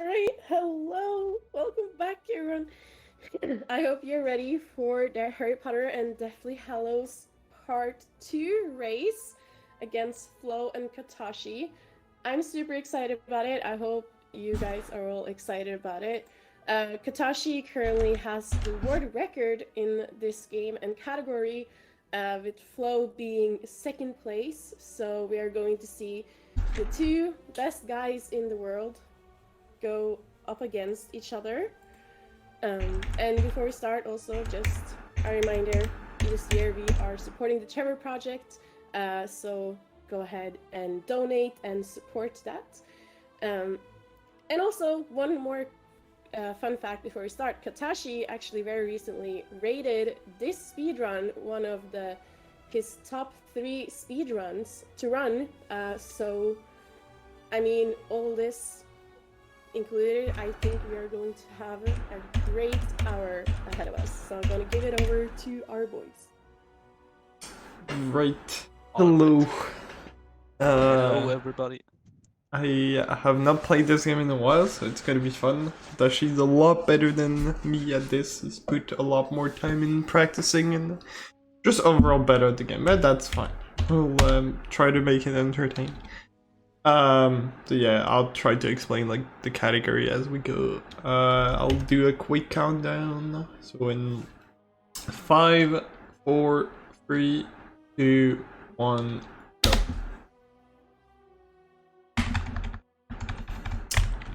Alright, hello! Welcome back, everyone. I hope you're ready for the Harry Potter and Deathly Hallows Part 2 race against Flo and Katashi. I'm super excited about it. I hope you guys are all excited about it. Katashi currently has the world record in this game and category, with Flo being second place. So we are going to see the two best guys in the world go up against each other. And before we start, also just a reminder, this year we are supporting the Trevor Project, so go ahead and donate and support that. And also, one more fun fact before we start, Katashi actually very recently rated this speedrun one of his top 3 speedruns to run, so I mean, all this included, I think we are going to have a great hour ahead of us. So I'm going to give it over to our boys. Right. Hello. Hello, everybody. I have not played this game in a while, so it's gonna be fun. Tashi's a lot better than me at this. He's put a lot more time in practicing and just overall better at the game, but that's fine. We'll try to make it entertaining. So yeah, I'll try to explain like the category as we go. I'll do a quick countdown. So in 5, 4, 3, 2, 1, go.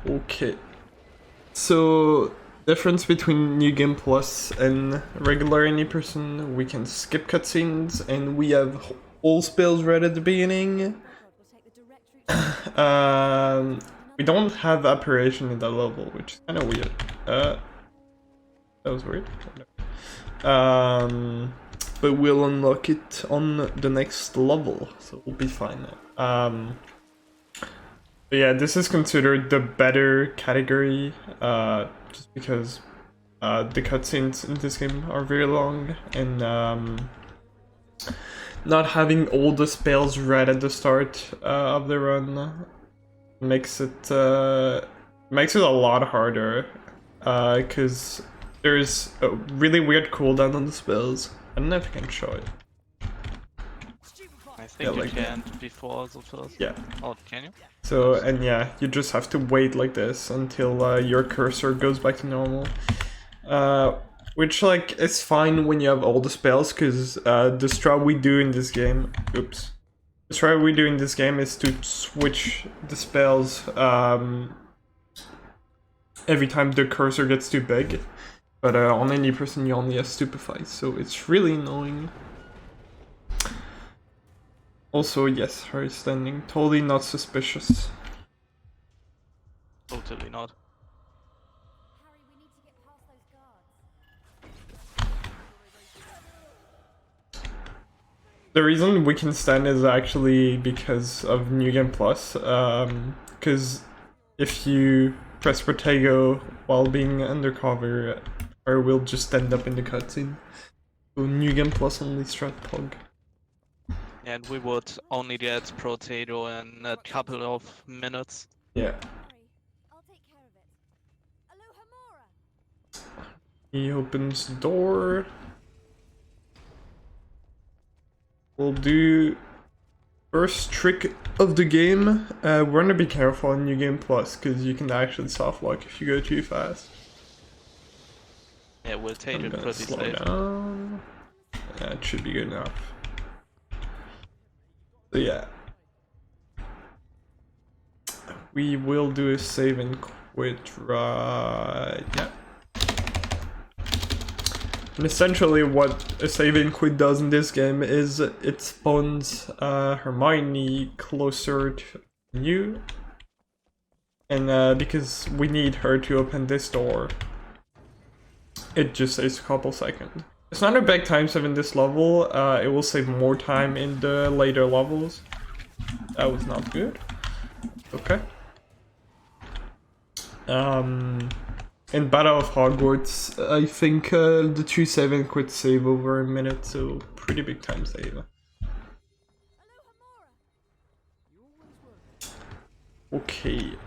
Okay. So difference between New Game Plus and regular any person, we can skip cutscenes and we have all spells right at the beginning. We don't have apparition in that level, which is kind of weird. That was weird. But we'll unlock it on the next level, so we'll be fine. But yeah, this is considered the better category, just because the cutscenes in this game are very long, and not having all the spells right at the start of the run makes it a lot harder, because there's a really weird cooldown on the spells. I don't know if I can show it. I think Yeah, you like can before the first. Yeah. Oh, can you? So, and yeah, you just have to wait like this until your cursor goes back to normal. Which, like, is fine when you have all the spells, because the strat we do in this game... Oops. The strat we do in this game is to switch the spells every time the cursor gets too big. But on any person you only have Stupefy, so it's really annoying. Also, yes, her standing. Totally not suspicious. Totally not. The reason we can stand is actually because of New Game Plus. Because if you press Protego while being undercover, or will just end up in the cutscene. So New Game Plus only strat pog. And we would only get Potato in a couple of minutes. Yeah. He opens the door. We'll do first trick of the game. We're gonna be careful on New Game Plus because you can actually soft lock if you go too fast. Yeah, we'll take I'm it gonna pretty slow safe. down. Yeah, it should be good enough. So yeah, we will do a save and quit right. Yeah. And essentially what a save and quit does in this game is it spawns Hermione closer to you. And because we need her to open this door, it just saves a couple seconds. It's not a big time save in this level, it will save more time in the later levels. That was not good. Okay. In Battle of Hogwarts, I think the 2 save and quit save over a minute, so pretty big time save. Okay.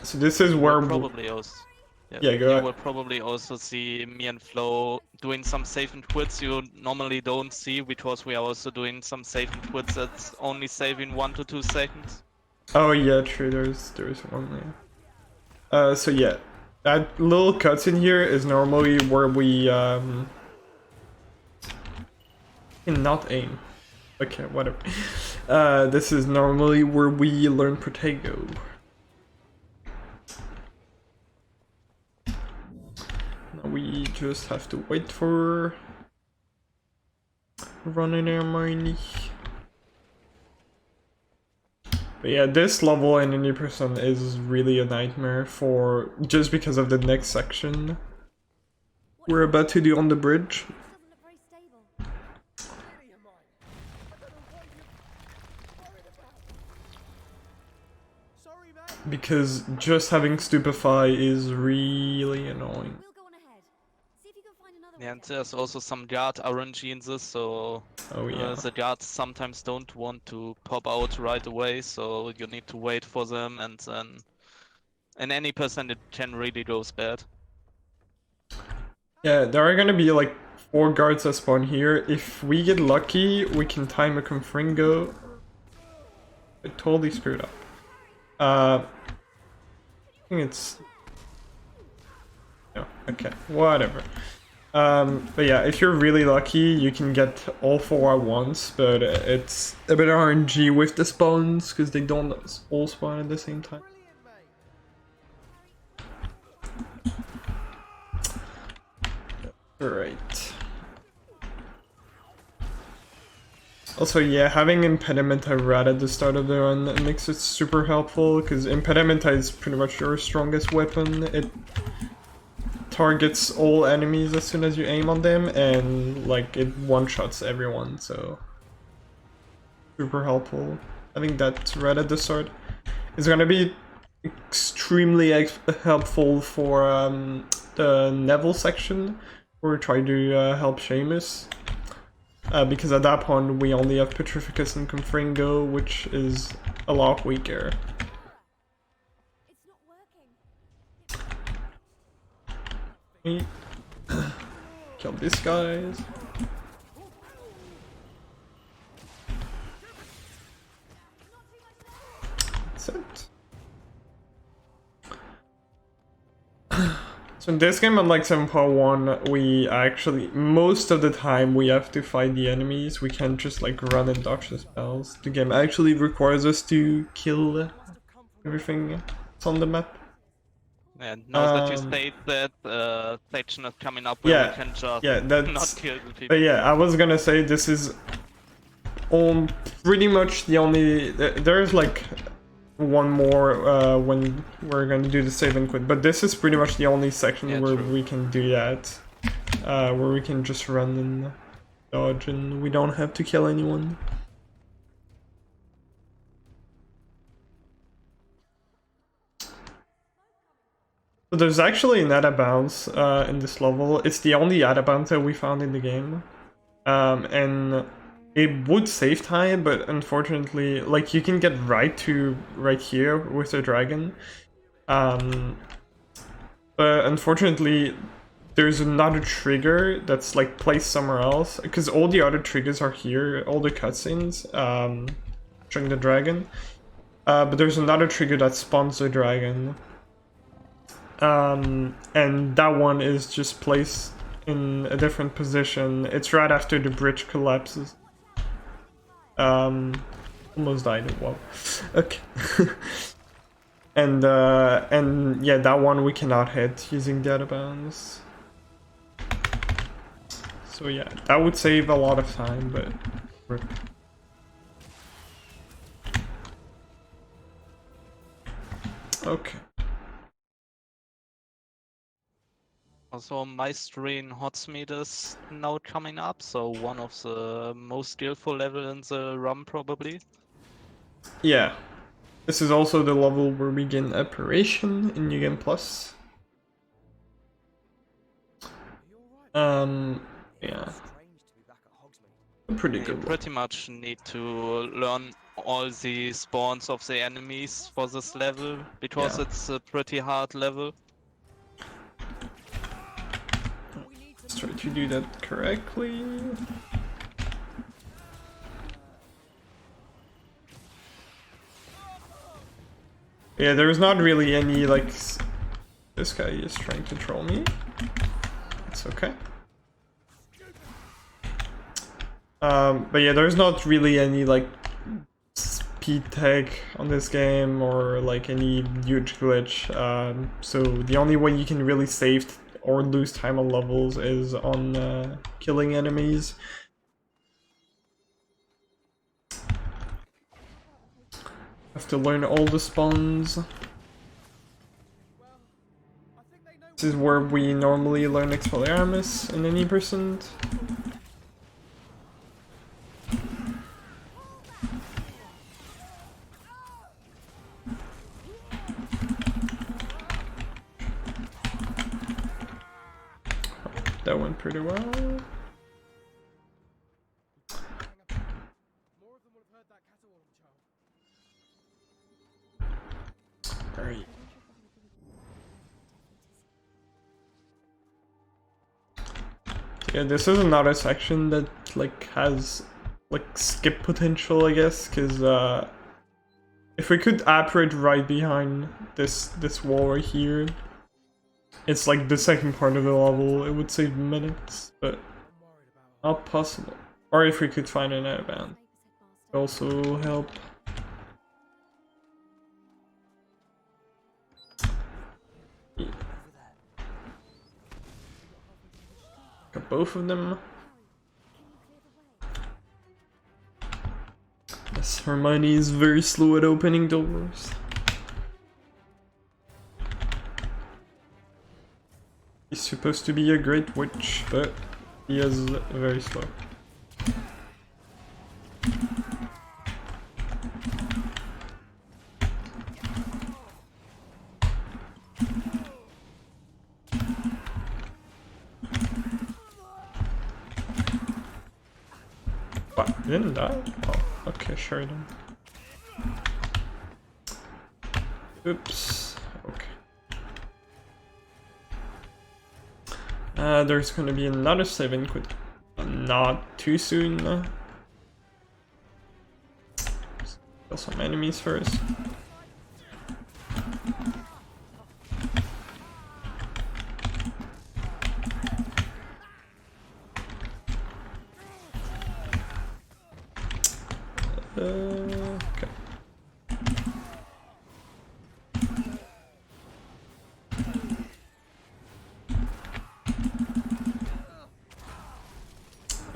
So this is You where will probably also, yeah, go you ahead. will probably also see me and Flo doing some save and quits you normally don't see, because we are also doing some save and quits that's only saving 1 to 2 seconds. Oh yeah, true. There's one there. So yeah, that little cutscene here is normally where we cannot aim. Okay, whatever. This is normally where we learn Protego. Now we just have to wait for running Hermione. But yeah, this level in any person is really a nightmare for just because of the next section we're about to do on the bridge. Because just having Stupefy is really annoying. Yeah, and there's also some guard RNG in this, so Oh yeah. the guards sometimes don't want to pop out right away, so you need to wait for them, and then in any percent it can really go bad. Yeah, there are gonna be like 4 guards that spawn here. If we get lucky, we can time a Confringo. I totally screwed up. I think it's... No, okay, whatever. But yeah, if you're really lucky, you can get all 4 at once, but it's a bit RNG with the spawns, because they don't all spawn at the same time. Alright. Also, yeah, having Impedimenta right at the start of the run makes it super helpful, because Impedimenta is pretty much your strongest weapon. It targets all enemies as soon as you aim on them, and like it one-shots everyone, so super helpful. Having that right at the start is gonna be extremely helpful for the Neville section, where we try to help Seamus. Because at that point we only have Petrificus and Confringo, which is a lot weaker. Kill these guys. That's it. So in this game, unlike 7.1, we actually, most of the time, we have to fight the enemies. We can't just like run and dodge the spells. The game actually requires us to kill everything that's on the map. And now that you state that, section is coming up where we can just that's, not kill the people. But yeah, I was gonna say this is pretty much the only... There's like one more when we're gonna do the save and quit, but this is pretty much the only section where we can do that, where we can just run and dodge and we don't have to kill anyone. So there's actually an Ada bounce in this level. It's the only Ada bounce that we found in the game, and it would save time, but unfortunately, like, you can get right here with the dragon. But unfortunately, there's another trigger that's like placed somewhere else, because all the other triggers are here, all the cutscenes showing the dragon. But there's another trigger that spawns the dragon. And that one is just placed in a different position. It's right after the bridge collapses. Almost died. Whoa. Okay. and yeah, that one we cannot hit using the Ada bounce. So yeah, that would save a lot of time, but okay. Also, Maestry in Hotsmeade is now coming up, so one of the most skillful level in the run, probably. Yeah. This is also the level where we gain Apparition in New Game Plus. Yeah. Pretty good. You pretty much need to learn all the spawns of the enemies for this level, because Yeah. it's a pretty hard level. Let's try to do that correctly. Yeah, there's not really any, like... This guy is trying to troll me. It's okay. But yeah, there's not really any, like, speed tag on this game or, like, any huge glitch. So the only way you can really save or lose time on levels is on killing enemies. Have to learn all the spawns. This is where we normally learn Expelliarmus in any percent. That went pretty well. Alright. Yeah, this is another section that like has like skip potential, I guess, because if we could apparate right behind this wall right here, it's like the second part of the level. It would save minutes, but not possible. Or if we could find an outbound, it also help. Yeah. Got both of them. Yes, Hermione is very slow at opening doors. He's supposed to be a great witch, but he is very slow. What? He didn't die? Oh, okay, sure then. Oops. Okay. There's gonna be another 7 quick. Not too soon. Kill some enemies first. Okay.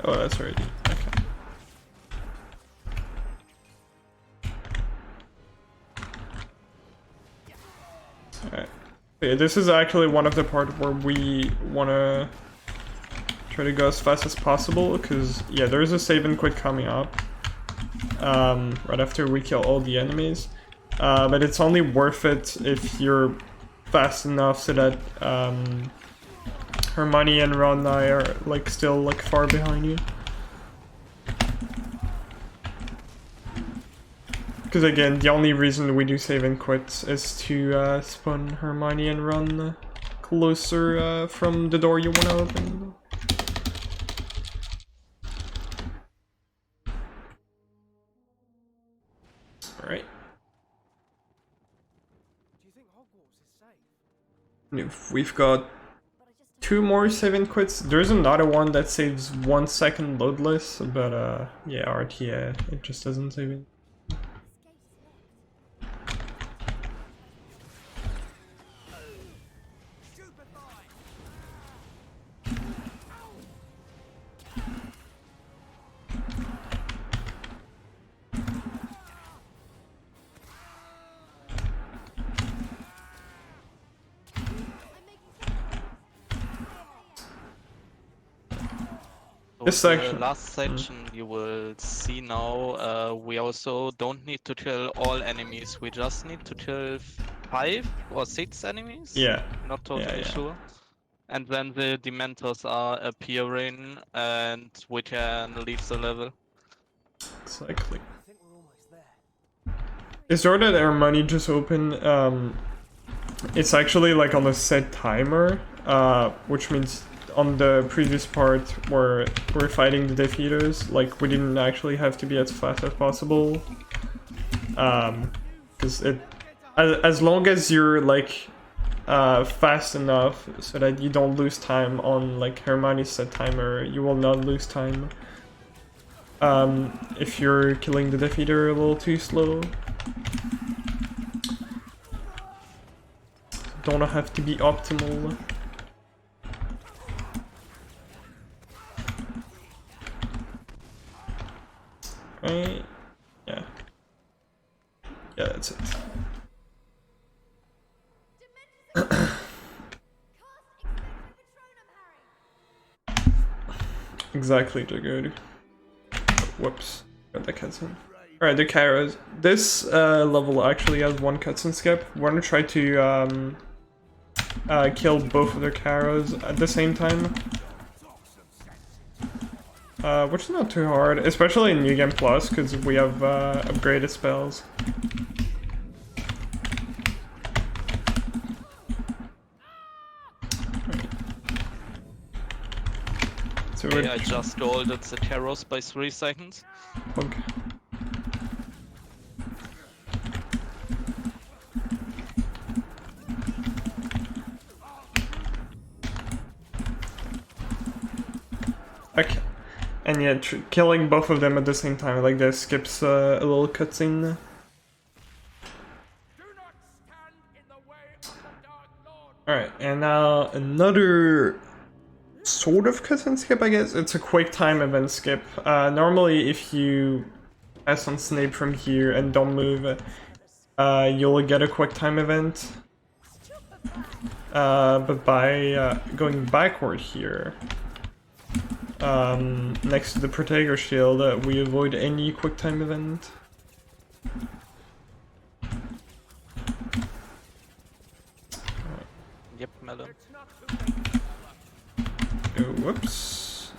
Oh, that's already okay. Alright. Yeah, this is actually one of the parts where we wanna try to go as fast as possible, because yeah, there's a save and quit coming up. Right after we kill all the enemies. But it's only worth it if you're fast enough so that Hermione and Ron and I are like still like far behind you. Because again, the only reason we do save and quits is to spawn Hermione and Ron closer from the door you want to open. Alright. We've got 2 more save and quits. There's another one that saves 1 second loadless, but yeah, RTA, it just doesn't save it. This section. The last section you will see now, we also don't need to kill all enemies, we just need to kill 5 or 6 enemies. Yeah. Not totally sure. And then the Dementors are appearing and we can leave the level. Exactly. I think we're almost there. Is there that our money just opened? It's actually like on a set timer, which means on the previous part where we're fighting the defeaters, like we didn't actually have to be as fast as possible. Because as long as you're like fast enough so that you don't lose time on like Hermione's set timer, you will not lose time. If you're killing the defeater a little too slow. Don't have to be optimal. Right? Yeah. Yeah, that's it. Exactly, Jagger. Whoops. Got the cutscene. Alright, the Kairos. This level actually has one cutscene skip. We're gonna try to kill both of the Kairos at the same time. Which is not too hard, especially in New Game Plus, because we have upgraded spells. So Okay, I just golded the Kairos by 3 seconds. Okay. Okay. And yeah, killing both of them at the same time like this skips a little cutscene. Alright, and now another sort of cutscene skip, I guess. It's a quick time event skip. Normally if you pass on Snape from here and don't move, you'll get a quick time event. But by going backward here, next to the Protego shield, we avoid any quick time event. Yep, Melon. Oh, whoops.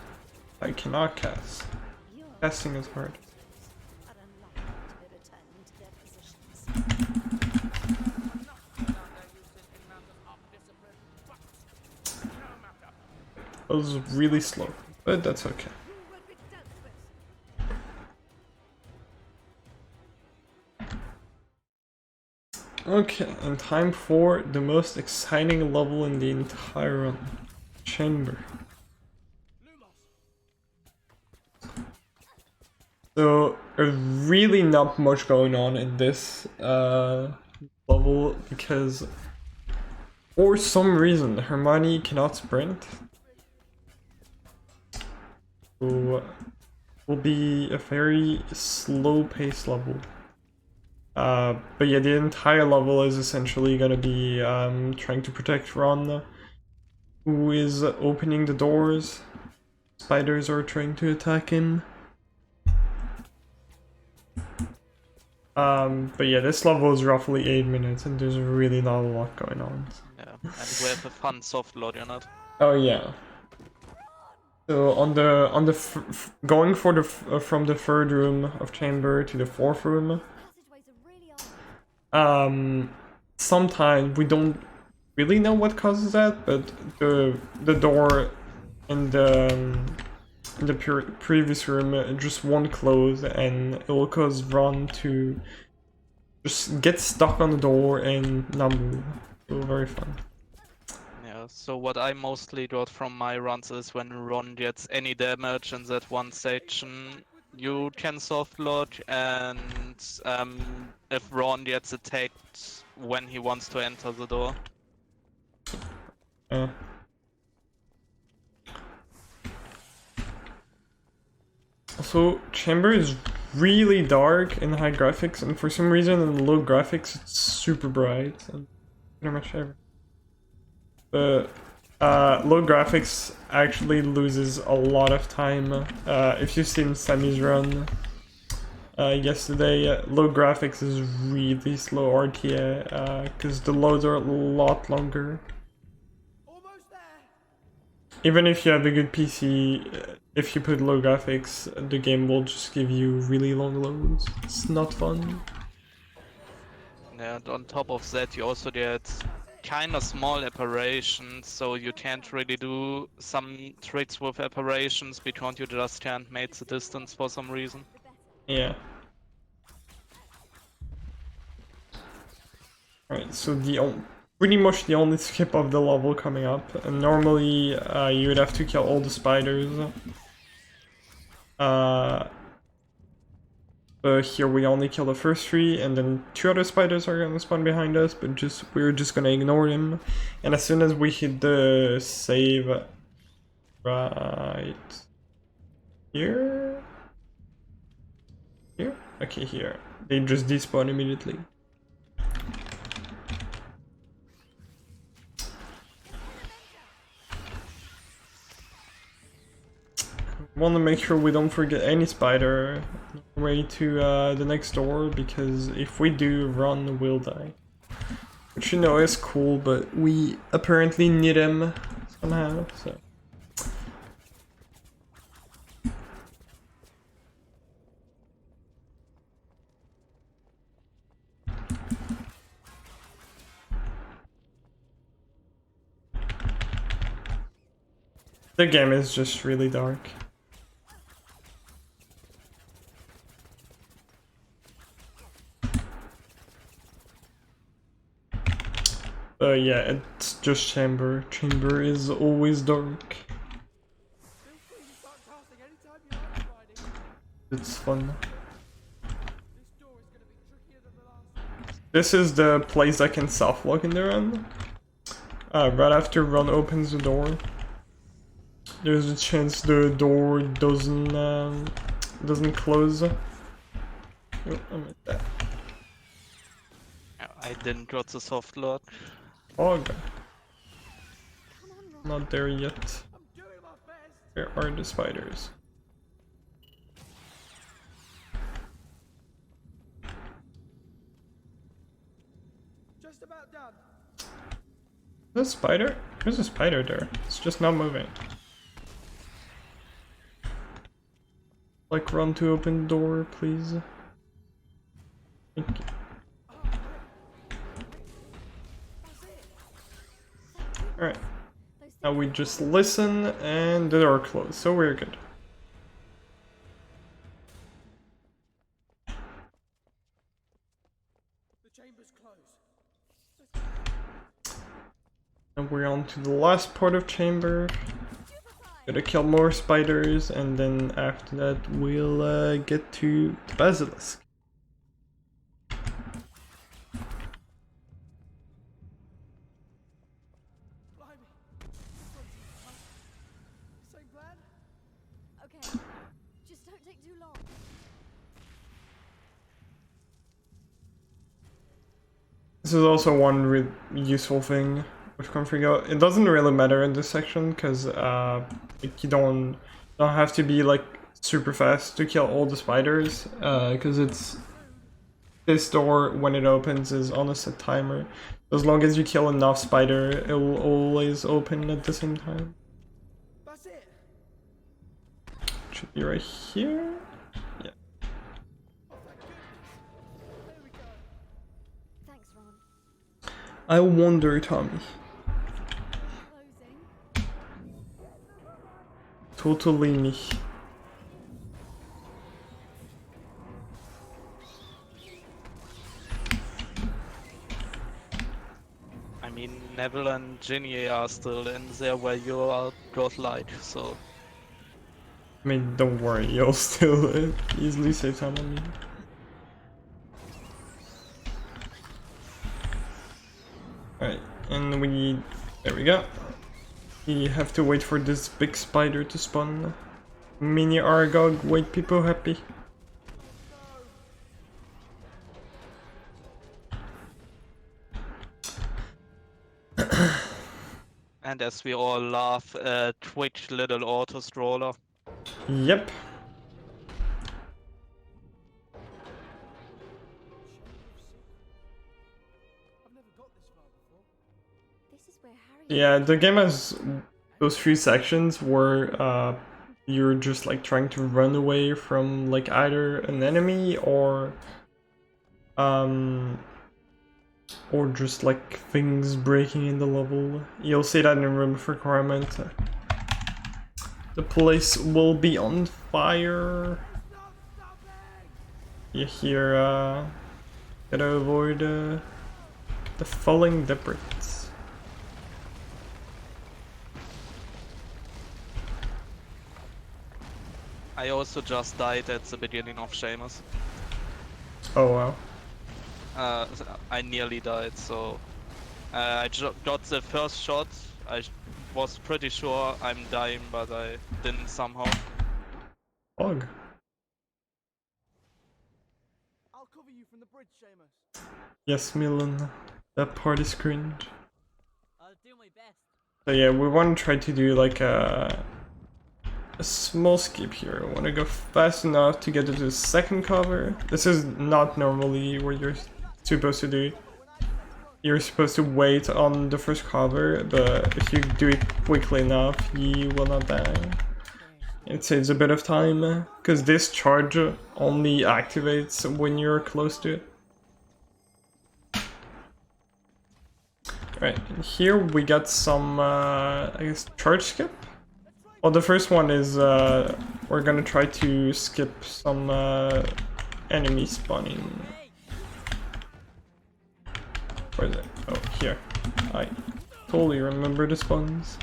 I cannot cast. Casting is hard. That was really slow, but that's okay. Okay, and time for the most exciting level in the entire run. Chamber. So, there's really not much going on in this level because for some reason Hermione cannot sprint. So, will be a very slow paced level. But yeah, the entire level is essentially gonna be trying to protect Ron, who is opening the doors. Spiders are trying to attack him. But yeah, this level is roughly 8 minutes, and there's really not a lot going on. Yeah, and we have a fun soft load, you know. Oh yeah. So on the going for the from the third room of chamber to the fourth room. Sometimes we don't really know what causes that, but the door in the previous room just won't close, and it will cause Ron to just get stuck on the door and not move. So very fun. Yeah, so what I mostly got from my runs is when Ron gets any damage in that one section, you can soft lock, and if Ron gets attacked when he wants to enter the door. Also, chamber is really dark in high graphics, and for some reason in low graphics it's super bright, and pretty much everything. But low graphics actually loses a lot of time. If you've seen Sammy's run yesterday, low graphics is really slow RTA, because the loads are a lot longer. Even if you have a good PC, if you put low graphics, the game will just give you really long loads. It's not fun. And on top of that, you also get kind of small apparitions, so you can't really do some tricks with apparitions because you just can't make the distance for some reason. Yeah. Alright, so pretty much the only skip of the level coming up. And normally you would have to kill all the spiders. But here we only kill the first 3, and then 2 other spiders are gonna spawn behind us, but we're just gonna ignore them. And as soon as we hit the save right here? Here? Okay, here. They just despawn immediately. Want to make sure we don't forget any spider on the way to the next door, because if we do, Ron will die. Which you know is cool, but we apparently need him somehow, so. The game is just really dark. Yeah, it's just Chamber. Chamber is always dark. It's fun. This is the place that can soft-lock in the run. Right after Run opens the door, there's a chance the door doesn't close. Oh, I missed that. I didn't got the soft lock. Fog. Not there yet. Where are the spiders? Just about done. There's a spider? There's a spider there. It's just not moving. Like, run to open the door, please. Thank you. Alright. Now we just listen and the door closed, so we're good. The chamber's closed. And we're on to the last part of chamber. Gotta kill more spiders, and then after that we'll get to the basilisk. Same plan? Okay, just don't take too long. This is also one useful thing with config out. It doesn't really matter in this section because like you don't have to be like super fast to kill all the spiders because it's this door when it opens is on a set timer. As long as you kill enough spider, it will always open at the same time. That's it. Should be right here. Yeah. There we go. Thanks, Ron. I wonder, Tommy. Closing. Totally me. I mean, Neville and Ginny are still in there where you are godlike, so... I mean, don't worry, you'll still easily save time on me. Alright, and there we go. We have to wait for this big spider to spawn. Mini Argog, wait people happy. And as we all laugh, Twitch little auto stroller. Yep. I've never got this far before. This is where Harry. Yeah, the game has those few sections where you're just like trying to run away from like either an enemy or or just like things breaking in the level. You'll see that in room of requirement. The place will be on fire. You hear, gotta avoid the falling debris. I also just died at the beginning of Seamus. Oh wow. I nearly died, so I got the first shot. Was pretty sure I'm dying, but I didn't somehow. Bug. I'll cover you from the bridge, Seamus. Yes, Milan. That part is cringe. I'll do my best. So yeah, we want to try to do like a small skip here. I want to go fast enough to get to the second cover. This is not normally what you're supposed to do. You're supposed to wait on the first cover, but if you do it quickly enough, you will not die. It saves a bit of time, because this charge only activates when you're close to it. Right, here we got some, I guess, charge skip? Well, the first one is, we're gonna try to skip some enemy spawning. Where is it? Oh, here. I totally remember the spawns.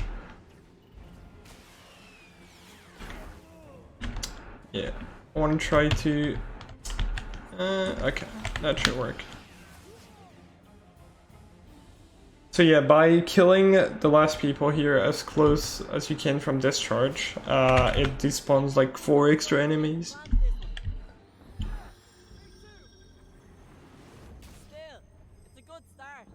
Yeah, I want to try to... okay, that should work. So yeah, by killing the last people here as close as you can from this charge, it despawns like 4 extra enemies. Still, it's a good start.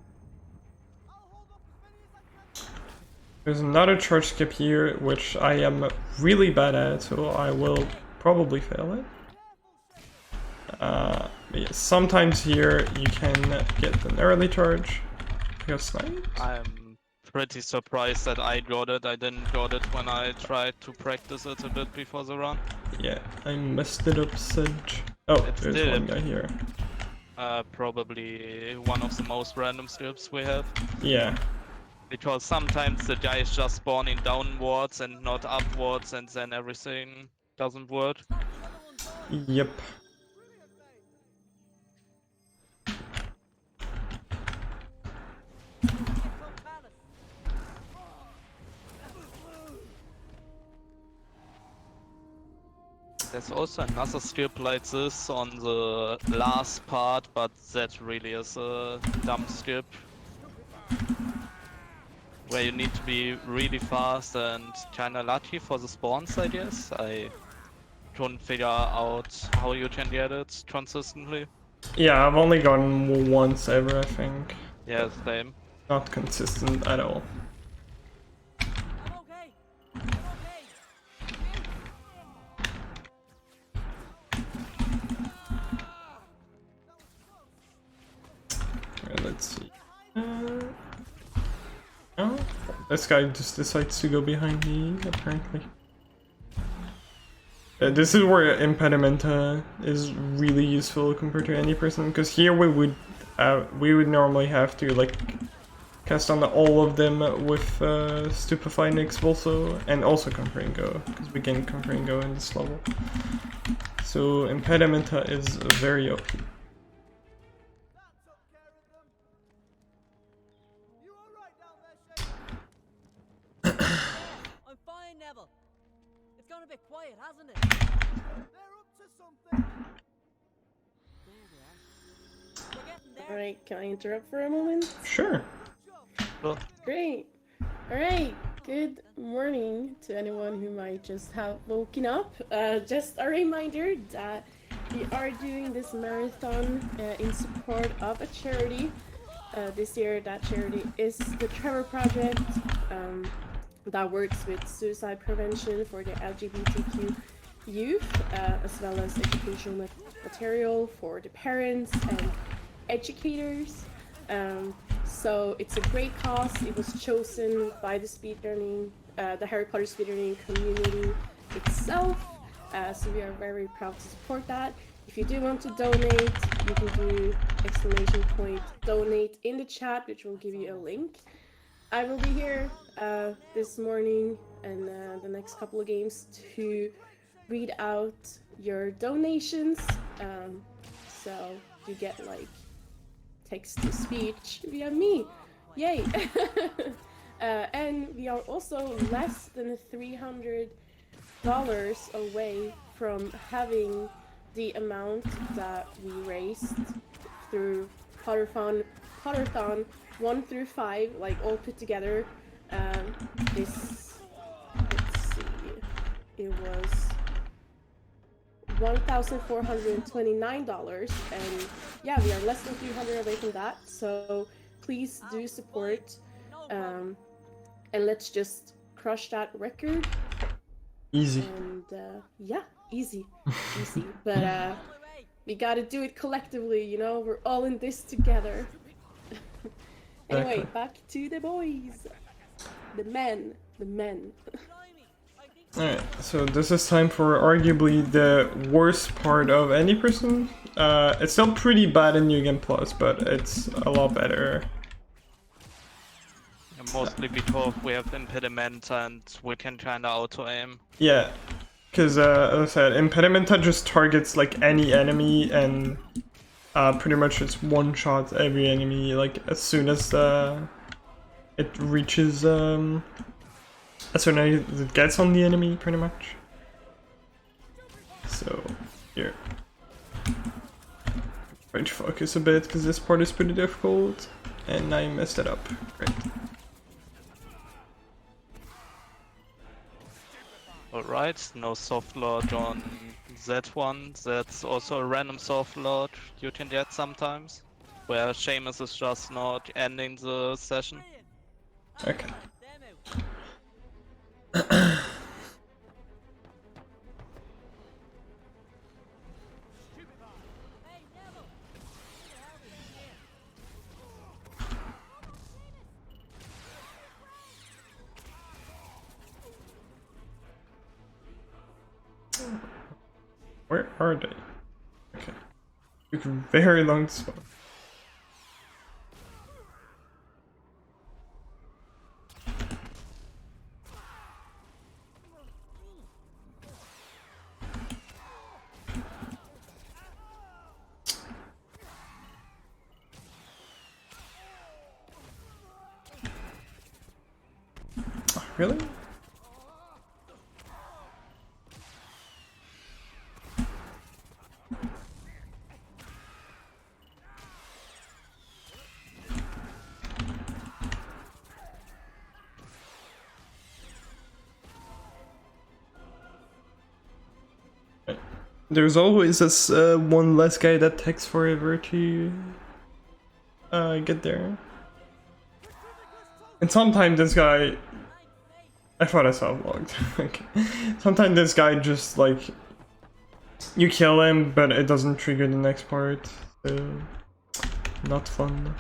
There's another charge skip here, which I am really bad at, so I will probably fail it. But yeah, sometimes here you can get an early charge. I got sniped. I'm pretty surprised that I got it. I didn't got it when I tried to practice it a bit before the run. Yeah, I messed it up, Sedge. Oh, It's there's still- one guy here. Probably one of the most random skips we have. Yeah, Because sometimes the guy is just spawning downwards and not upwards, and then everything doesn't work. yep. There's also another skip like this on the last part, but that really is a dumb skip. Where you need to be really fast and kinda lucky for the spawns, I guess. I couldn't figure out how you can get it consistently. Yeah, I've only gotten once ever, I think. Yeah, same. Not consistent at all. I'm okay. I'm okay. Alright, let's see. Oh, this guy just decides to go behind me, apparently. This is where Impedimenta is really useful compared to any person, because here we would normally have to like cast on all of them with Stupefy Nix also, and also Conquer and Go, because we gain Conquer and Go in this level. So Impedimenta is very OP. I'm fine, Neville. It's gone a bit quiet, hasn't it? They're up to something. There they are. We're getting there. Alright, can I interrupt for a moment? Sure. Well, Great. Alright, good morning to anyone who might just have woken up. Just a reminder that we are doing this marathon in support of a charity. This year, that charity is the Trevor Project, that works with suicide prevention for the LGBTQ youth, as well as educational material for the parents and educators. So it's a great cause. It was chosen by the speedrunning, the Harry Potter speedrunning community itself. So we are very proud to support that. If you do want to donate, you can do !donate in the chat, which will give you a link. I will be here this morning and the next couple of games to read out your donations. So you get like text to speech via me. Yay! And we are also less than $300 away from having the amount that we raised through Potterthon 1 through 5, like all put together. Let's see, it was $1,429, and yeah, we are less than 300 away from that. So please do support, and let's just crush that record. Easy. And yeah, easy. But we gotta do it collectively, you know? We're all in this together. Anyway, Exactly. back to the boys. The men. Alright, so this is time for arguably the worst part of any person. It's still pretty bad in New Game Plus, but it's a lot better. Mostly because we have impediment and we can kinda auto-aim. Yeah, because as I said, Impedimenta just targets like any enemy and pretty much just one-shots every enemy like as soon as it reaches as soon as it gets on the enemy, pretty much. So here, try to focus a bit because this part is pretty difficult, and I messed it up. Great. Alright, no soft load on that one. That's also a random soft load you can get sometimes, where Seamus is just not ending the session. Okay. Where are they? Okay. Took a very long spot. Really? There's always this one less guy that takes forever to get there. And sometimes this guy... I thought I saw a vlog. Okay. Sometimes this guy just like... You kill him, but it doesn't trigger the next part. So... Not fun.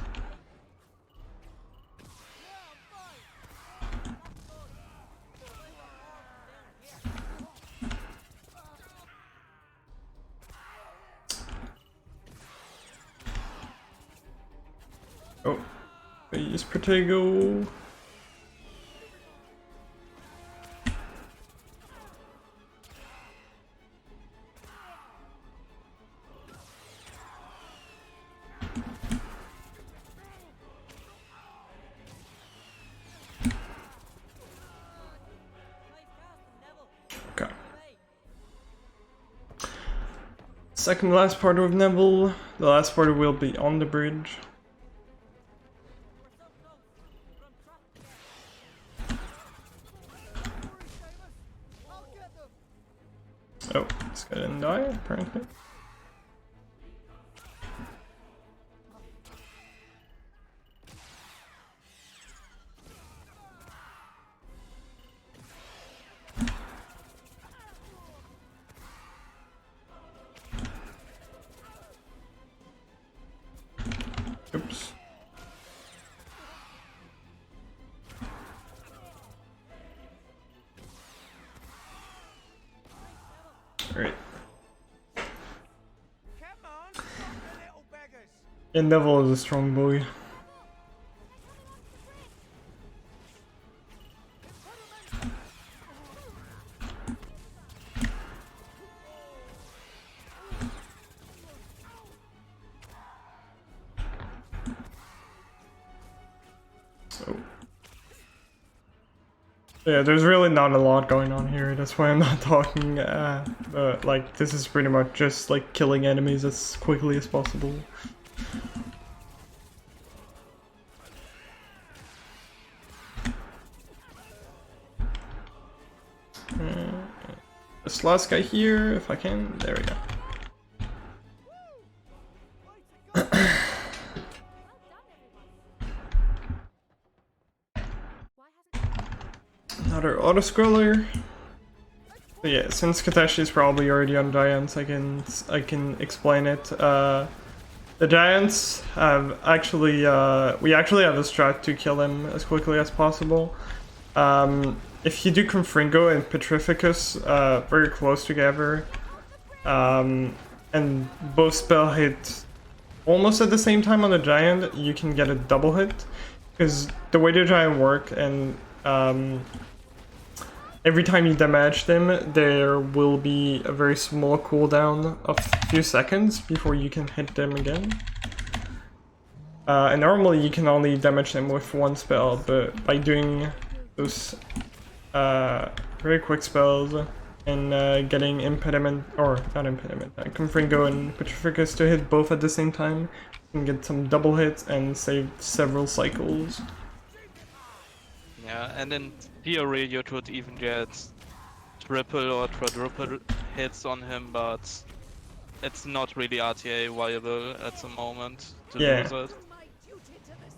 Oh, please, Protego. Okay. Second last part of Neville. The last part will be on the bridge. Oh, this guy didn't die, apparently. Oops. Alright. Come on, stop the little beggars. And Neville is a strong boy. So yeah, there's really not a lot going on here, that's why I'm not talking, but like this is pretty much just like killing enemies as quickly as possible. This last guy here, if I can, there we go. Well done, everyone. Why hasn't Another auto-scroller. So yeah, since Katashi is probably already on Giants, I can explain it. The Giants have actually, we actually have a strat to kill him as quickly as possible. If you do Confringo and Petrificus very close together, and both spell hit almost at the same time on the Giant, you can get a double hit. Because the way the Giant work, and every time you damage them, there will be a very small cooldown of a few seconds before you can hit them again. And normally you can only damage them with one spell, but by doing those very quick spells and getting Impediment, or not Impediment, Confringo and Petrificus to hit both at the same time, you can get some double hits and save several cycles. Yeah, and in theory you could even get triple or quadruple hits on him, but it's not really RTA viable at the moment to do that.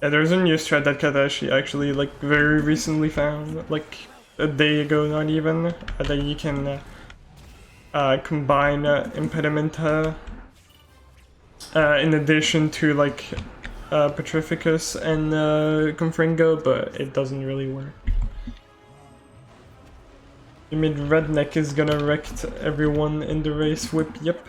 Yeah, there's a new strat that Katashi actually like very recently found, like a day ago, not even, that you can combine Impedimenta in addition to like Petrificus and Confringo, but it doesn't really work. The mid redneck is gonna wreck everyone in the race whip, yep.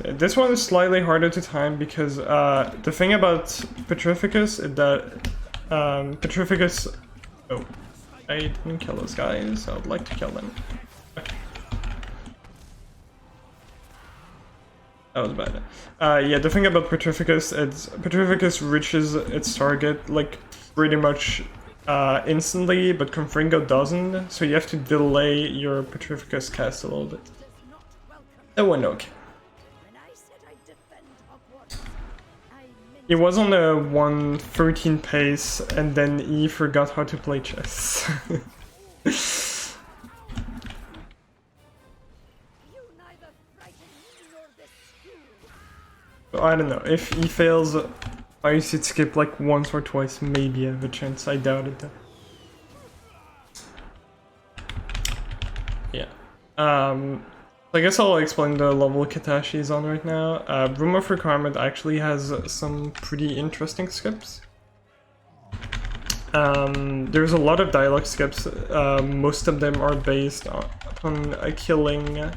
This one is slightly harder to time because the thing about Petrificus is that Petrificus... Oh, I didn't kill those guys, I would like to kill them. That was bad. Yeah, the thing about Petrificus is Petrificus reaches its target like pretty much instantly, but Confringo doesn't, so you have to delay your Petrificus cast a little bit. That went okay. He was on a 1:13 pace, and then he forgot how to play chess. I don't know, if he fails, I should skip like once or twice, maybe I have a chance, I doubt it though. Yeah. I guess I'll explain the level Katashi is on right now. Room of Requirement actually has some pretty interesting skips. There's a lot of dialogue skips, most of them are based on killing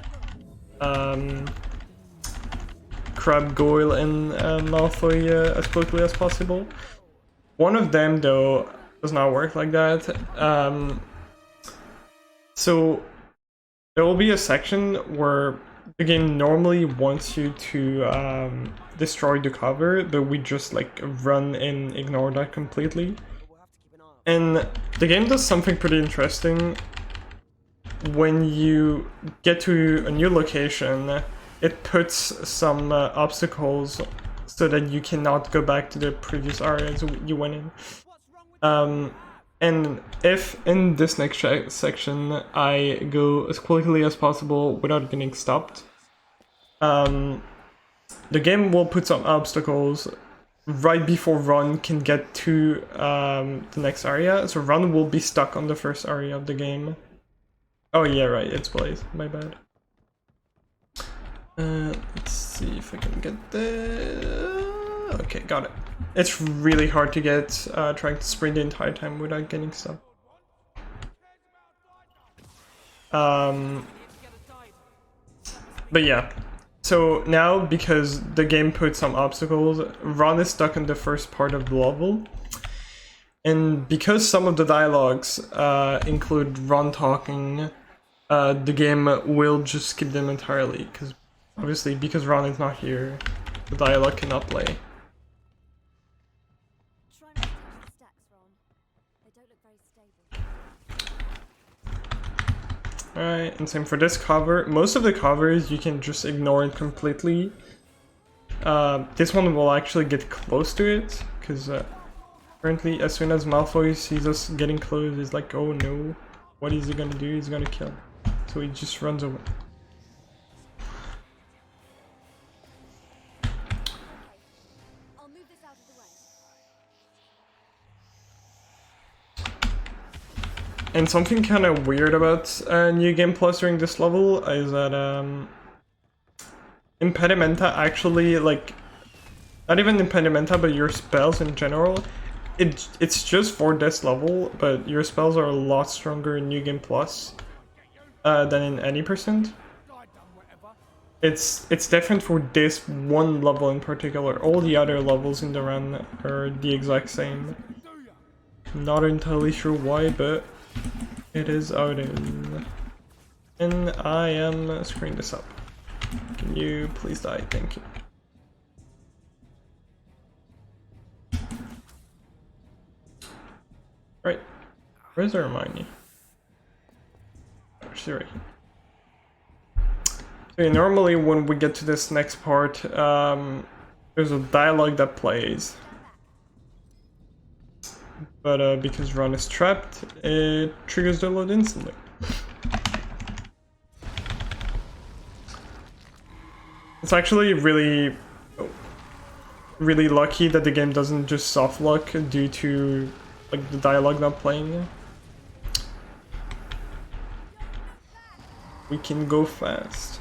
Crab, Goyle, and Malfoy as quickly as possible. One of them, though, does not work like that. So there will be a section where the game normally wants you to destroy the cover, but we just like run and ignore that completely. And the game does something pretty interesting. When you get to a new location, it puts some obstacles so that you cannot go back to the previous areas you went in. And if in this next section I go as quickly as possible without getting stopped, the game will put some obstacles right before Ron can get to the next area, so Ron will be stuck on the first area of the game. Oh yeah, right, it's Blaze, my bad. Let's see if I can get there. Okay, got it. It's really hard to get trying to sprint the entire time without getting stuck. But yeah. So now, because the game put some obstacles, Ron is stuck in the first part of the level. And because some of the dialogues include Ron talking, the game will just skip them entirely. Because obviously, because Ron is not here, the dialogue cannot play. Try not to touch the stacks, Ron. They don't look very stable. Alright, and same for this cover. Most of the covers, you can just ignore it completely. This one will actually get close to it, because currently, as soon as Malfoy sees us getting close, he's like, oh no, what is he gonna do? He's gonna kill. So he just runs away. I'll move this out of the way. And something kind of weird about New Game Plus during this level is that Impedimenta actually, like, not even Impedimenta, but your spells in general, it's just for this level, but your spells are a lot stronger in New Game Plus than in any percent. It's different for this one level in particular. All the other levels in the run are the exact same. Not entirely sure why, but it is how it is. And I am screwing this up. Can you please die? Thank you. Right. Where's Hermione? Oh, she's right here. Okay, normally when we get to this next part, there's a dialogue that plays. But because Ron is trapped, it triggers the load instantly. It's actually really lucky that the game doesn't just soft lock due to like the dialogue not playing. We can go fast.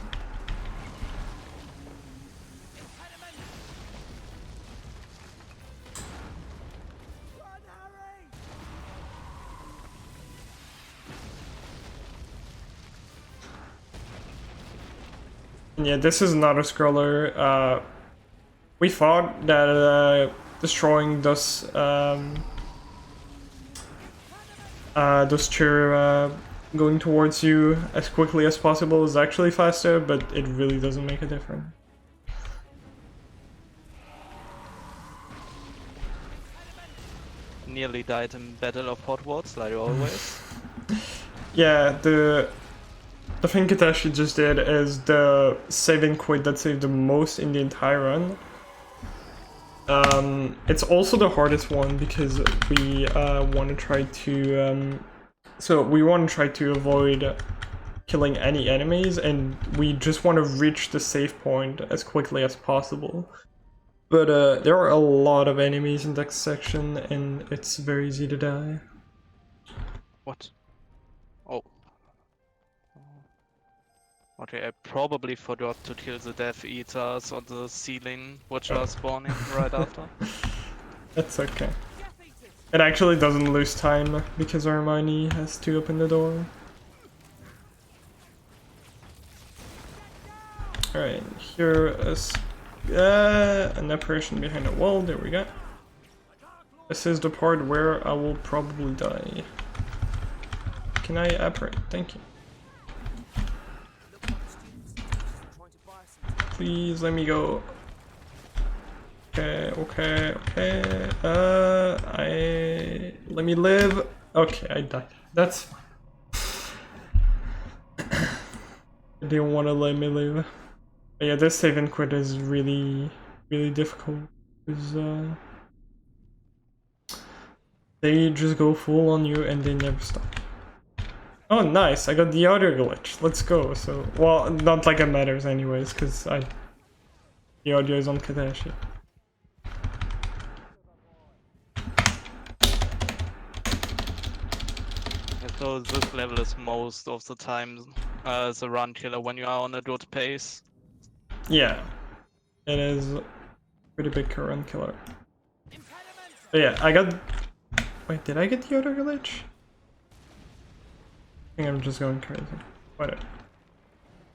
Yeah, this is not a scroller. We thought that destroying those chair going towards you as quickly as possible is actually faster, but it really doesn't make a difference. Nearly died in Battle of Hogwarts, like always. Yeah, the thing Katashi just did is the save and quit that saved the most in the entire run. It's also the hardest one because we want to try to avoid killing any enemies, and we just want to reach the save point as quickly as possible. But there are a lot of enemies in that section, and it's very easy to die. What? Oh. Okay, I probably forgot to kill the Death Eaters on the ceiling, which are spawning right after. That's okay. It actually doesn't lose time because Hermione has to open the door. Alright, here is an apparition behind a wall. There we go. This is the part where I will probably die. Can I apparate? Thank you. Please let me go. Okay. Let me live. Okay, I died. That's fine. They didn't want to let me live. But yeah, this save and quit is really difficult. Because they just go full on you and they never stop. Oh, nice! I got the other glitch. Let's go. So, well, not like it matters anyways, because the audio is on Katashi. So this level is most of the time the run killer when you are on a good pace. Yeah, it is pretty big current killer. But yeah, I got... Wait, did I get the other glitch? I think I'm just going crazy. Whatever.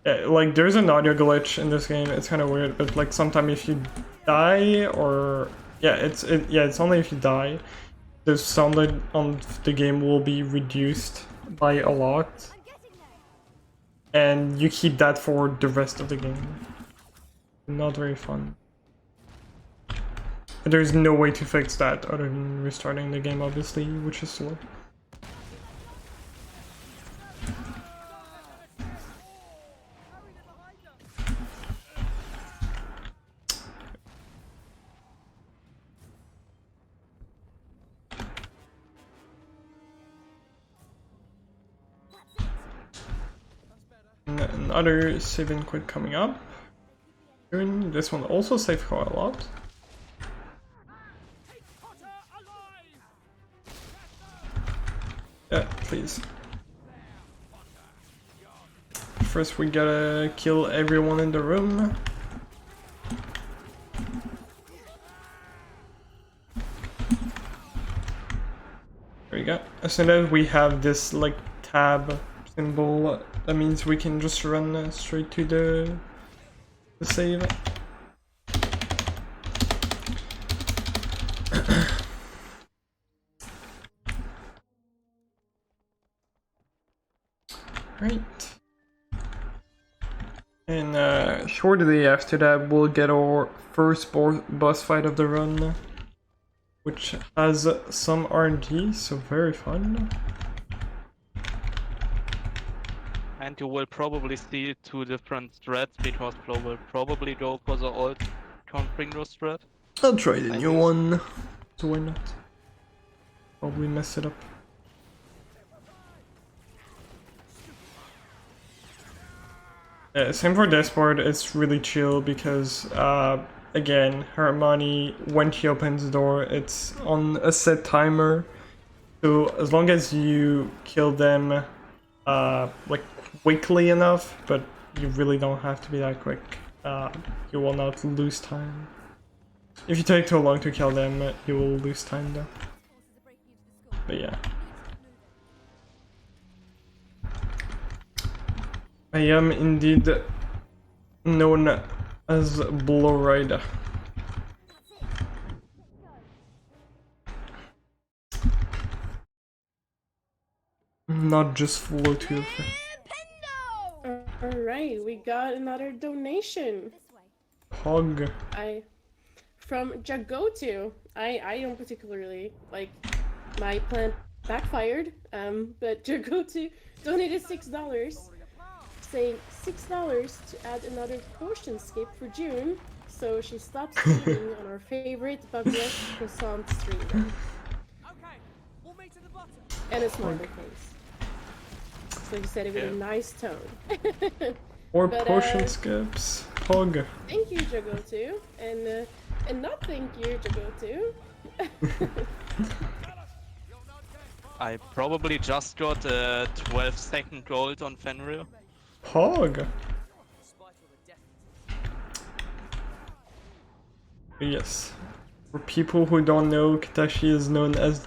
Yeah, like there's an audio glitch in this game. It's kind of weird, but like sometimes if you die or it's only if you die, the sound on the game will be reduced by a lot, I'm getting there. and you keep that for the rest of the game. Not very fun. But there's no way to fix that other than restarting the game, obviously, which is slow. Another save and quit coming up. This one also saved quite a lot. Yeah, please. First we gotta kill everyone in the room. There we go. As soon as we have this like tab symbol, that means we can just run straight to the save. Right. And shortly after that, we'll get our first boss fight of the run, which has some RNG, so very fun. And you will probably see two different threads because Flo will probably go for the old Confringo thread. I'll try the I new guess. one, so why not? Probably mess it up. Yeah, same for this board, it's really chill because, again, Hermione, when she opens the door, it's on a set timer. So as long as you kill them, like, quickly enough, but you really don't have to be that quick, you will not lose time. If you take too long to kill them, you will lose time though. But yeah. I am indeed known as Blow Rider. Not just Flo203. Alright, we got another donation. This way. Hog. From Jagotu. I don't particularly like my plan backfired, but Jagotu donated $6, saying $6 to add another potion skip for June, so she stops eating on our favorite Bugress croissant stream. Okay, we'll meet at the bottom. And a smiley face. So he said it with a nice tone. Or But, potion skips. Hog. Thank you, Jagotu, and not thank you, Jagotu. I probably just got a 12-second gold on Fenrir. Hog. Yes. For people who don't know, Katashi is known as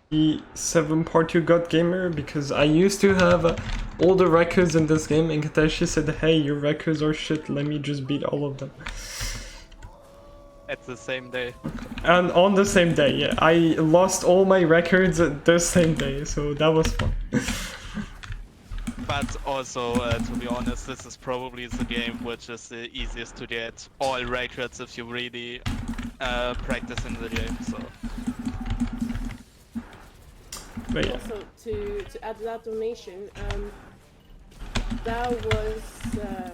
the 7-part-2 God Gamer because I used to have all the records in this game and Katashi said, hey, your records are shit, let me just beat all of them. At the same day. And on the same day, yeah. I lost all my records the same day, so that was fun. But also, to be honest, this is probably the game which is the easiest to get all records if you really practice in the game, so... But yeah. Also, to add to that donation, that was the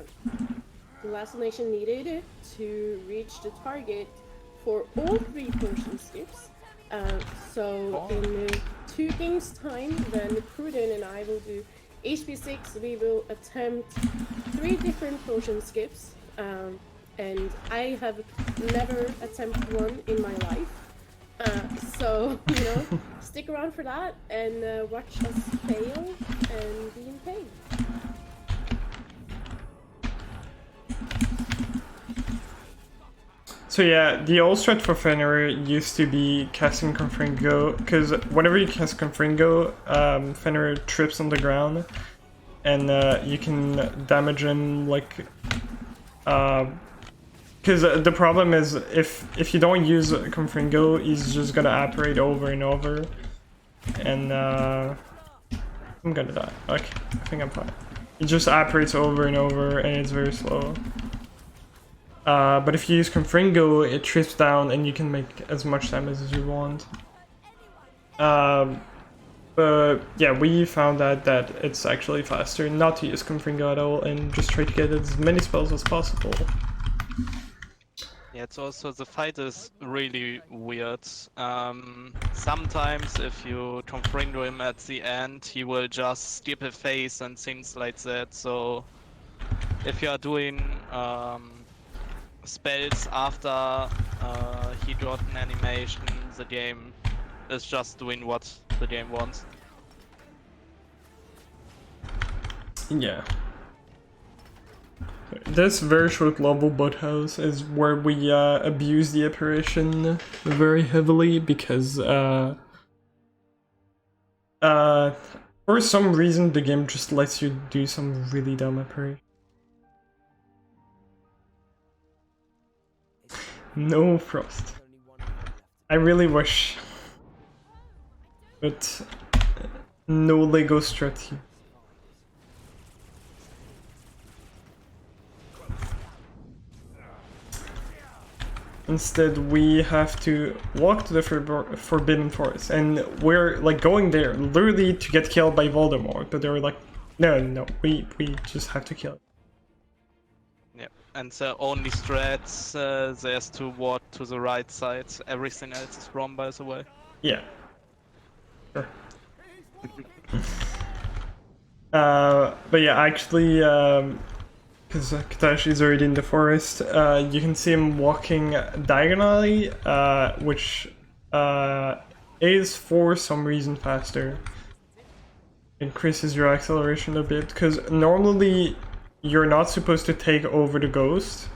last donation needed to reach the target for all 3 potion skips. So in 2 games time, then Pruden and I will do HP6. We will attempt 3 different potion skips, and I have never attempted one in my life. So, you know, stick around for that and watch us fail and be in pain. So yeah, the old strat for Fenrir used to be casting Confringo, because whenever you cast Confringo, Fenrir trips on the ground, and you can damage him like. Because the problem is if you don't use Confringo, he's just gonna apparate over and over, and I'm gonna die. Okay, I think I'm fine. He just apparates over and over, and it's very slow. But if you use Confringo, it trips down and you can make as much damage as you want. But yeah, we found out that it's actually faster not to use Confringo at all and just try to get as many spells as possible. Yeah, it's also the fight is really weird. Sometimes if you confringo him at the end, he will just skip a phase and things like that. So if you are doing spells after he got an animation, the game is just doing what the game wants. Yeah. This very short level boathouse is where we abuse the apparition very heavily because for some reason the game just lets you do some really dumb apparition. No frost. I really wish, but no Lego strat here. Instead, we have to walk to the Forbidden Forest, and we're like going there literally to get killed by Voldemort. But they were like, no, we just have to kill it. Yeah, and the only strats there's to walk to the right side. Everything else is wrong, by the way. Yeah. Sure. But yeah, actually, because Katashi is already in the forest, you can see him walking diagonally, which is for some reason faster. Increases your acceleration a bit, because normally you're not supposed to take over the ghost.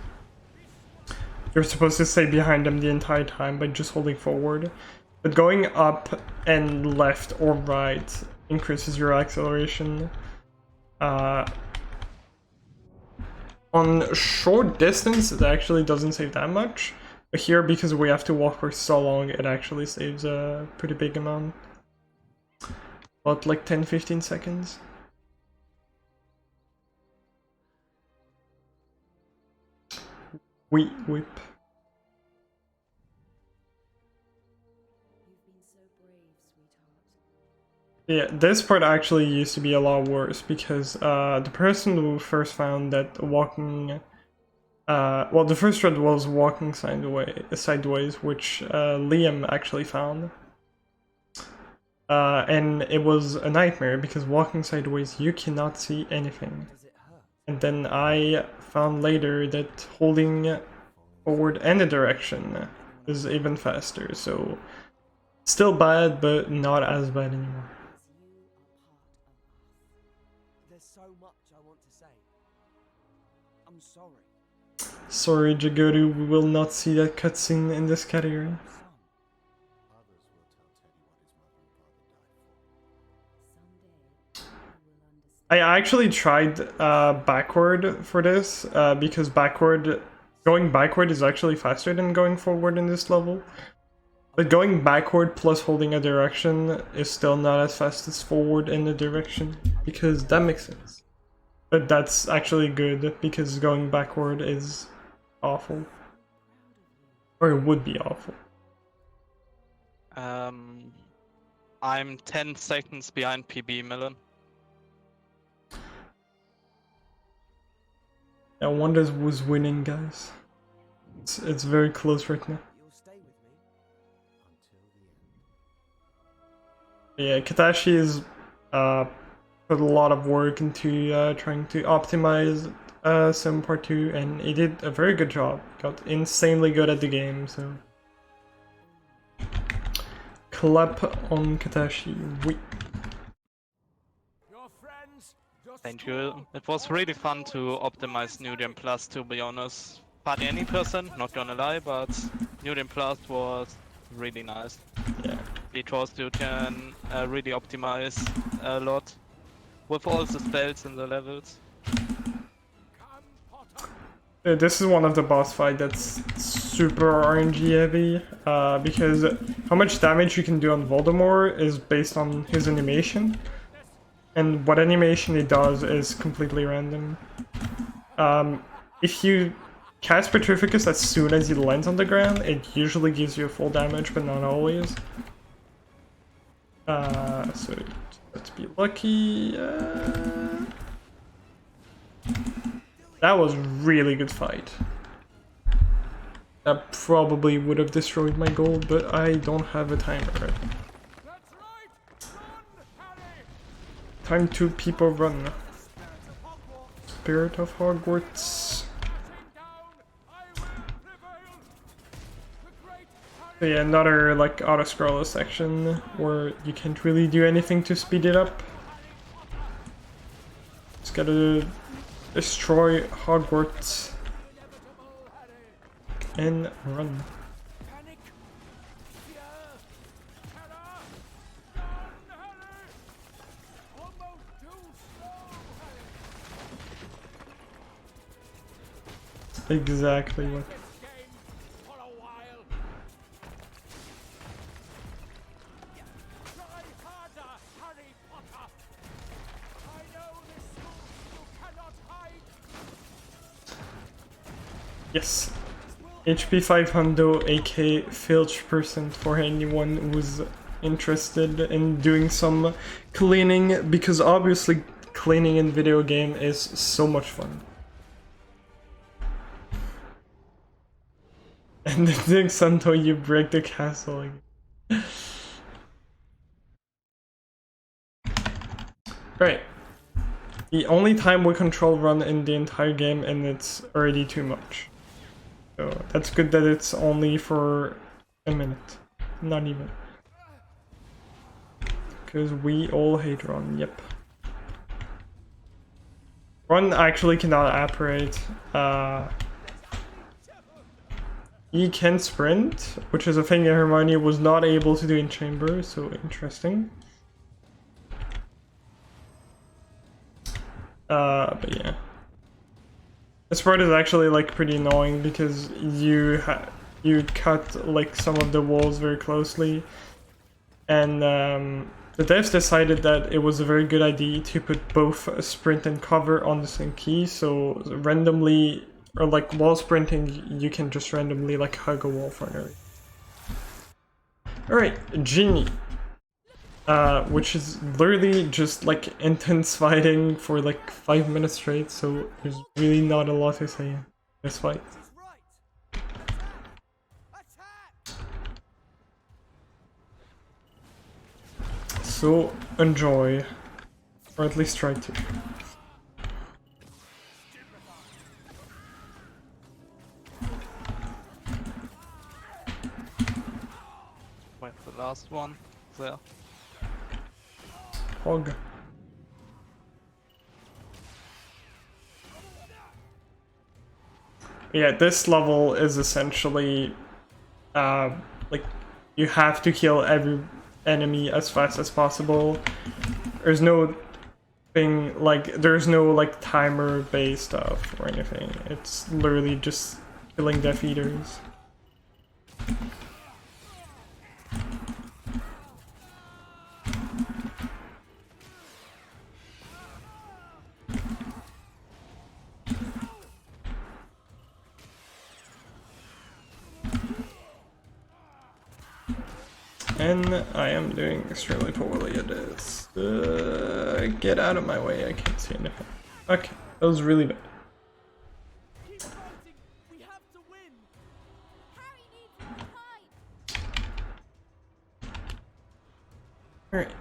You're supposed to stay behind them the entire time by just holding forward. But going up and left or right increases your acceleration. On short distance, it actually doesn't save that much. But here, because we have to walk for so long, it actually saves a pretty big amount. About like 10-15 seconds. Whip. You've been so brave, sweetheart. Yeah, this part actually used to be a lot worse because the person who first found that walking, well, the first thread was walking sideways, which Liam actually found, and it was a nightmare because walking sideways you cannot see anything. And then I found later that holding forward any direction is even faster, so still bad, but not as bad anymore. There's so much I want to say. I'm sorry. Sorry, Jagodu, we will not see that cutscene in this category. Someday you will understand. I actually tried backward for this, because going backward is actually faster than going forward in this level. But going backward plus holding a direction is still not as fast as forward in the direction, because that makes sense. But that's actually good, because going backward is awful. Or it would be awful. I'm 10 seconds behind PB Millen. I wonder who's winning, guys. It's very close right now. You'll stay with me until the end. Yeah, Katashi is put a lot of work into trying to optimize Sim Part 2, and he did a very good job. Got insanely good at the game, so clap on Katashi. Your friends, your Thank you. It was really fun to optimize New Game Plus, to be honest. hardly any percent, not gonna lie, but Newton Plus was really nice. Yeah. Because you can really optimize a lot with all the spells and the levels. This is one of the boss fight that's super RNG heavy, because how much damage you can do on Voldemort is based on his animation, and what animation he does is completely random. If you cast Petrificus as soon as he lands on the ground, it usually gives you full damage, but not always. So let's be lucky. That was really good fight. That probably would have destroyed my gold, but I don't have a timer. Time to people run. Spirit of Hogwarts. So yeah, another like auto-scroller section where you can't really do anything to speed it up. Just gotta destroy Hogwarts and run. Exactly what. Yes. HP500 AK filch percent for anyone who's interested in doing some cleaning, because obviously cleaning in video game is so much fun. And the thing Santo, you break the castle again. Right. The only time we control run in the entire game, and it's already too much. So that's good that it's only for a minute. Not even. Because we all hate run, yep. Run actually cannot apparate. He can sprint, which is a thing that Hermione was not able to do in Chamber, so interesting. But yeah. This part is actually like pretty annoying because you cut like some of the walls very closely, and the devs decided that it was a very good idea to put both sprint and cover on the same key, so randomly, or like while sprinting, you can just randomly like hug a wall for an area. Alright, Genie. Which is literally just like intense fighting for like 5 minutes straight, so there's really not a lot to say in this fight. So enjoy, or at least try to. Wait, the last one there. Hog. Yeah, this level is essentially like you have to kill every enemy as fast as possible. There's no thing like there's no like timer based stuff or anything. It's literally just killing Death Eaters. And I am doing extremely poorly at this. Get out of my way, I can't see anything. Okay, that was really bad. Keep fighting. We have to win. Harry needs more time. Alright.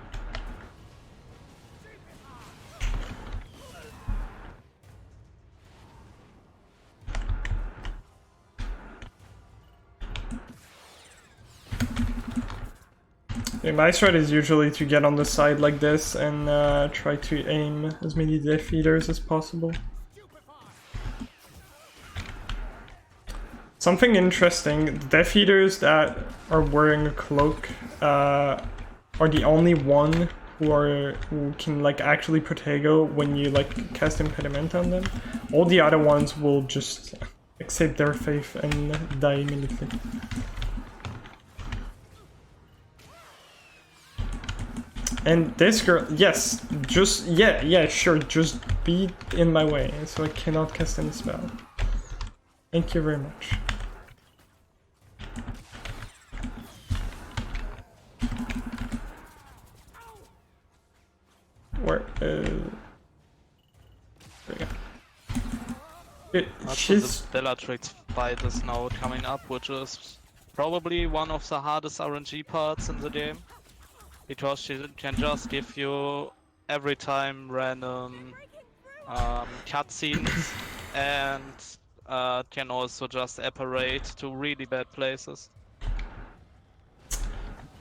Okay, my strat is usually to get on the side like this and try to aim as many Death Eaters as possible. Something interesting, the Death Eaters that are wearing a cloak are the only one who can like actually protego when you like cast impediment on them. All the other ones will just accept their faith and die immediately. And this girl, yes, just yeah, sure, just be in my way so I cannot cast any spell. Thank you very much. Where there we go. Also, She's the Bellatrix fight is now coming up, which is probably one of the hardest RNG parts in the game. Because she can just give you every time random cutscenes and can also just apparate to really bad places.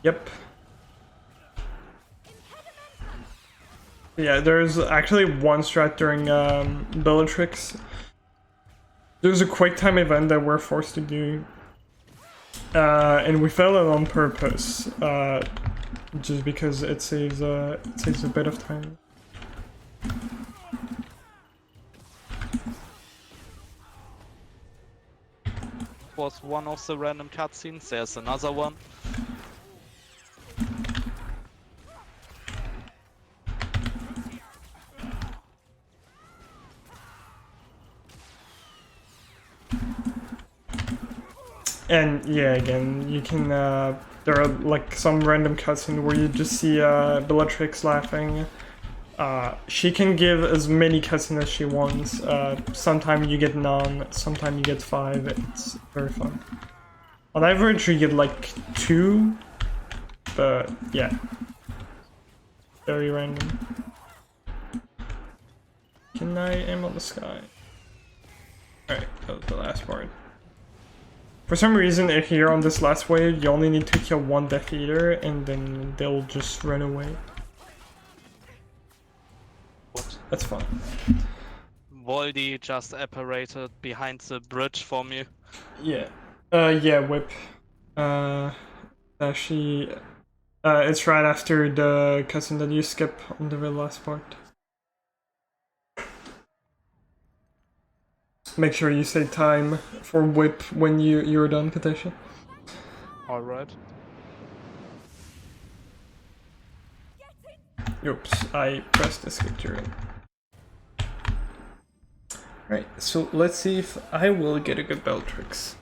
Yep. Yeah, there's actually one strat during Bellatrix. There's a quick time event that we're forced to do. And we failed it on purpose. Just because it saves a bit of time. Was one of the random cutscenes. There's another one. And yeah, again, you can. There are like some random cutscene where you just see Bellatrix laughing. She can give as many cutscenes as she wants. Sometimes you get none, sometimes you get 5. It's very fun. On average, you get like 2, but yeah, very random. Can I aim on the sky? Alright, that was the last part. For some reason, here on this last wave, you only need to kill 1 Death Eater, and then they'll just run away. What? That's fun. Voldy just apparated behind the bridge for me. Yeah. Yeah, whip. She. It's right after the cutscene that you skip on the very last part. Make sure you say time for whip when you're done, Katashi. Alright. Oops, I pressed escape during. Right, so let's see if I will get a good Bellatrix.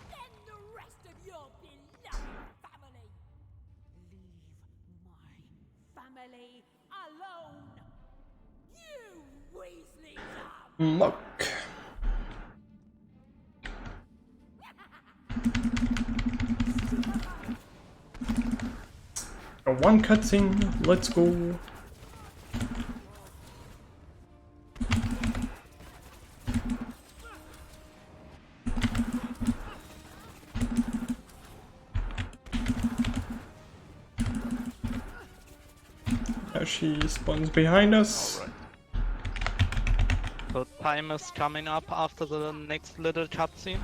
The rest of your beloved family. Leave my family alone. You Weasley dumb. Muck. One cutscene, let's go. Now she spawns behind us. Alright. So time is coming up after the next little cutscene.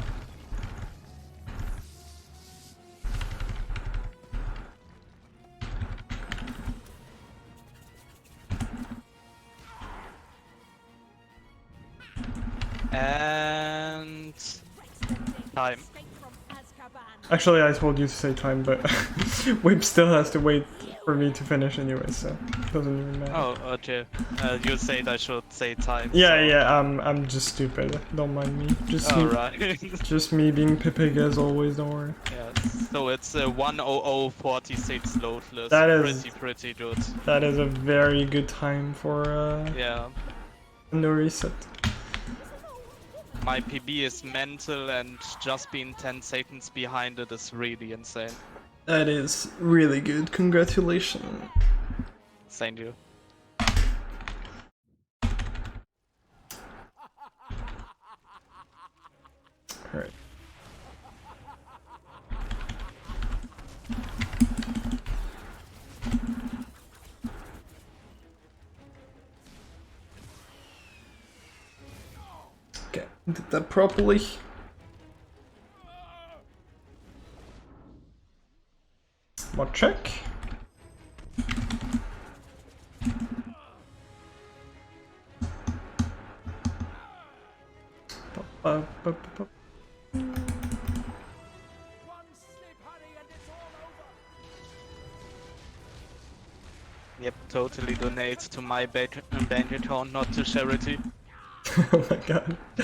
And time. Escape from Azkaban. Actually, I told you to say time, but Whip still has to wait for me to finish anyway, so it doesn't even matter. Oh, okay. You said I should say time. Yeah, so... yeah, I'm just stupid. Don't mind me. Just me, Alright. just me being pipig as always. Don't worry. Yes. So it's 1:00:46 loadless. That is- pretty good. That is a very good time for Yeah. no reset. My PB is mental and just being 10 seconds behind it is really insane. That is really good. Congratulations. Thank you. Alright. Okay, did that properly. check. One slip, honey, and it's all over. Yep, totally donate to my bank account, not to charity. Oh my god. You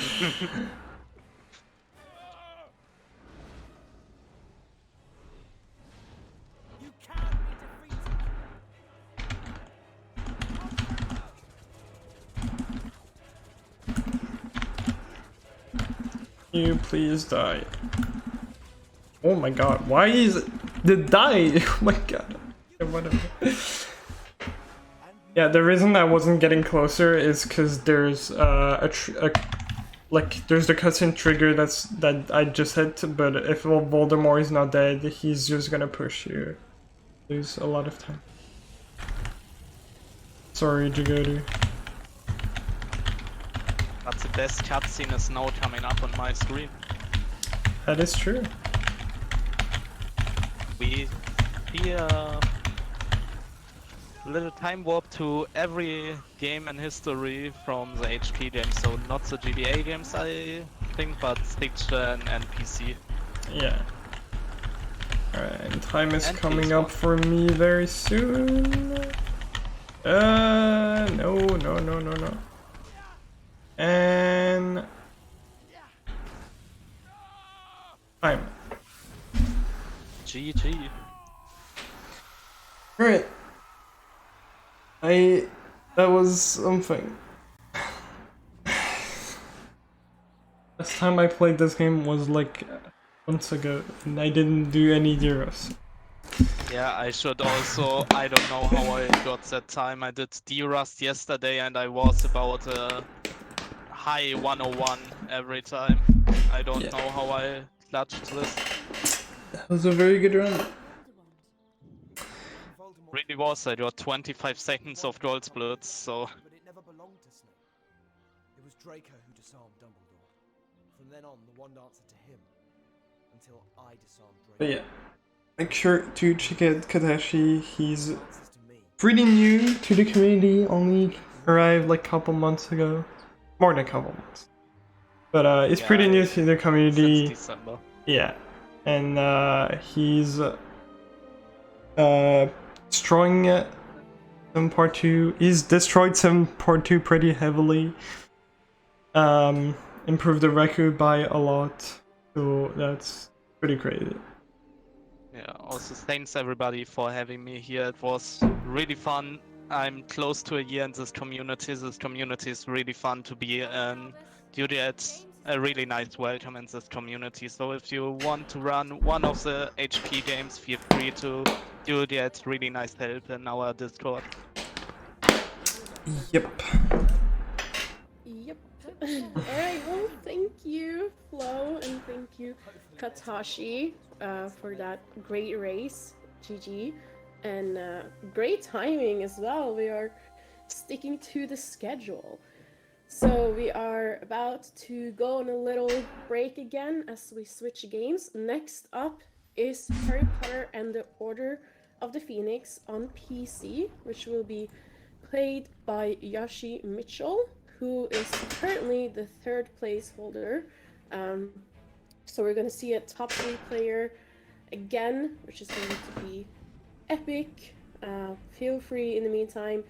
can't be defeated. You please die. Oh my god, why is it the die? Oh my god. Okay, whatever. Yeah, the reason I wasn't getting closer is because there's like there's the cutscene trigger that I just hit, but if Voldemort is not dead, he's just gonna push you. Lose a lot of time. Sorry, Jagoti. But the best cutscene is now coming up on my screen. That is true. We see a little time warp to every game in history from the HP games, so not the GBA games I think, but 6th gen and PC. Yeah. Alright, and time is And coming PS1. up for me very soon. No. And time. GG. Alright. That was something. Last time I played this game was like months ago, and I didn't do any zeros. Yeah, I should also, I don't know how I got that time. I did D-Rust yesterday and I was about a high 101 every time. I don't Yeah. know how I clutched this. That was a very good run. Voldemort, Really was, I got 25 seconds of gold splits, so... but it never belonged to Snape. It was Draco who disarmed Dumbledore. From then on, the wand answered to him. Until I disarmed Draco. But yeah, make sure to check out Katashi. He's Answers to me. pretty new to the community, only arrived like a couple months ago. More than a couple months. But he's Yeah, pretty new to the Since community. December. Yeah. And he's destroying some part 2. He's destroyed some part 2 pretty heavily. Improved the record by a lot. So that's pretty crazy. Yeah, also thanks everybody for having me here. It was really fun. I'm close to a year in this community. This community is really fun to be in. You get a really nice welcome in this community. So if you want to run one of the HP games, feel free to. You get really nice help in our Discord. Yep. Yep. Alright, well, thank you, Flo, and thank you, Katashi, for that great race. GG. And great timing as well. We are sticking to the schedule. So we are about to go on a little break again as we switch games. Next up is Harry Potter and the Order of the Phoenix on PC, which will be played by Yoshi Mitchell, who is currently the 3rd place holder. So we're going to see a top 3 player again, which is going to be epic. Feel free in the meantime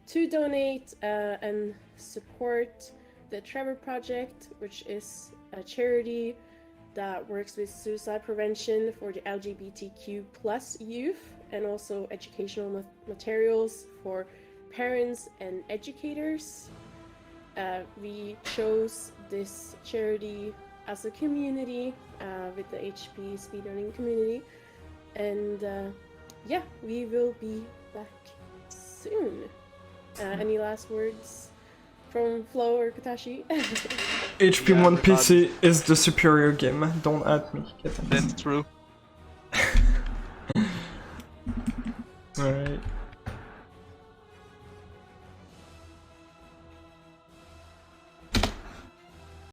to donate and support the Trevor Project, which is a charity that works with suicide prevention for the LGBTQ plus youth, and also educational materials for parents and educators. We chose this charity as a community with the HP speedrunning community, and yeah, we will be back soon. Any last words from Flo or Katashi? HP1 PC is the superior game. Don't at me. That's true. Alright.